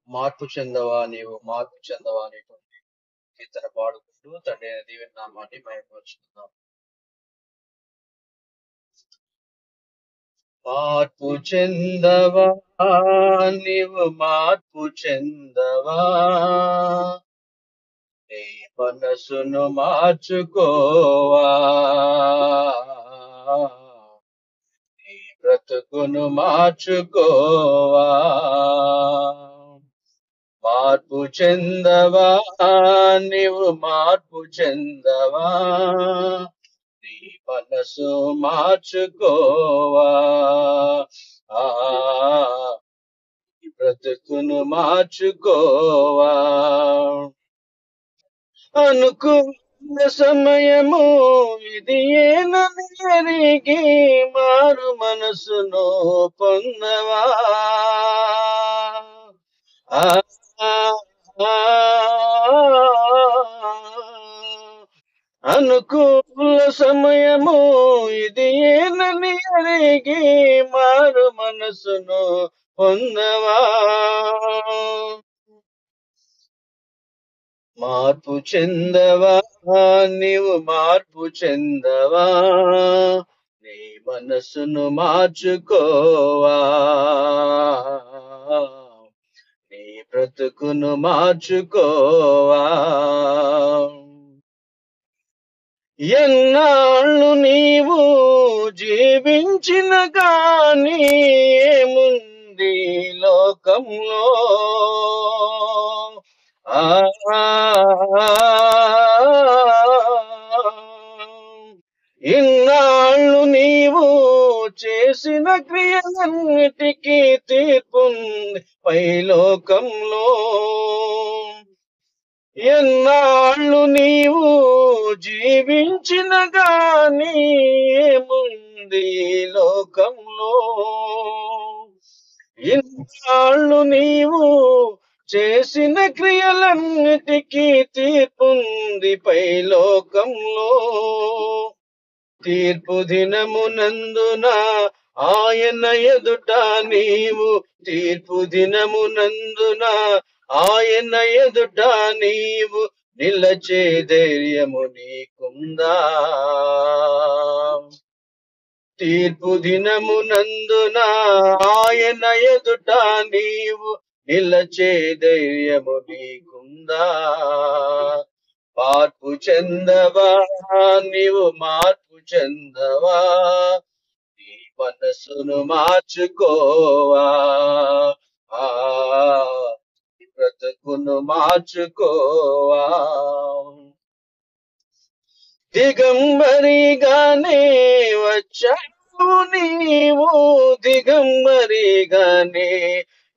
మార్పు చెందవా నీవు మార్పు చెందవా అనేటువంటి కీర్తన పాడుకుంటూ తండ్రి అయిన దేవుని నామాన్ని మహిమపరుచుకుందాం. మార్పు చెందవా నీవు మార్పు చెందవా, నీ మనసును మార్చుకోవా, నీ బ్రతుకును మార్చుకోవా. మార్పు చెందవా నీవు మార్పు చెందవా, నీ మనసు మార్చుకోవా, నీ బ్రతుకును మార్చుకోవా. అనుకున్న సమయము ఇది ఏనని ఎరిగి మారు మనసును పొందవా. అనుకూల సమయము ఇది ఏనని ఎరిగి మారు మనసును పొందవా. మార్పు చెందవా నీవు మార్పు చెందవా, నీ మనసును మార్చుకోవా, నీ బ్రతుకును మార్చుకోవా. ఎన్నాళ్ళు నీవు జీవించిన గాని ఏముంది లోకంలో, ఇన్నాళ్ళు నీవు చేసిన క్రియలన్నిటికీ తీర్పుంది పైలోకంలో. ఎన్నాళ్ళు నీవు జీవించిన గాని ఏముంది లోకంలో, ఇన్నాళ్ళు నీవు చేసిన క్రియలన్నిటికీ తీర్పుంది పైలోకంలో. తీర్పు దినమునందున ఆయన ఎదుట నీవు, తీర్పు దినమునందున ఆయన ఎదుట నీవు నిలచే ధైర్యము నీకుందా. తీర్పు దినమునందున ఆయన ఎదుట నీవు నిలచే ధైర్యము నీకుందా. మార్పు చెందవా నీవు మార్పు చెందవా, నీ మనసును మార్చుకోవా, నీ బ్రతుకును మార్చుకోవా. దిగంబరిగానే వచ్చావు నీవు, దిగంబరిగానే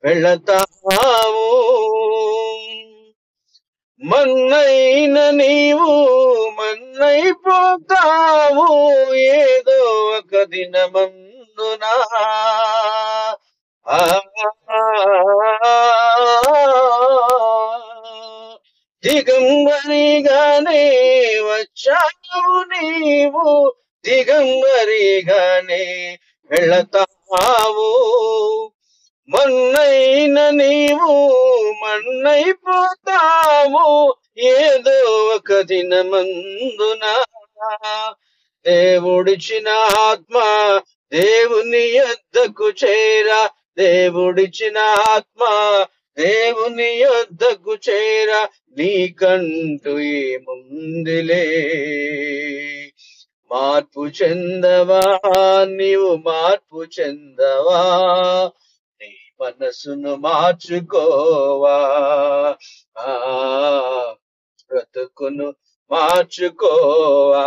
వెళతావు. మన్నైన నీవు మన్నైపోతావు ఏదో ఒక దినమందున. దిగంబరిగానే వచ్చావు నీవు, దిగంబరిగానే వెళతావు. మన్నైన నీవు మన్నైపోతావు ఏదో ఒక దినమందున. దేవుడిచిన ఆత్మ దేవుని యొద్దకు చేరా, దేవుడిచిన ఆత్మ దేవుని యొద్దకు చేరా, నీకంటూ ఏముందిలే. మార్పు చెందవా నీవు మార్పు చెందవా, నీ మనసును మార్చుకోవా, బ్రతుకును మార్చుకోవా.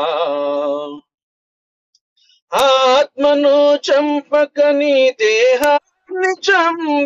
ఆత్మను చంపక నీ దేహాన్ని చంపి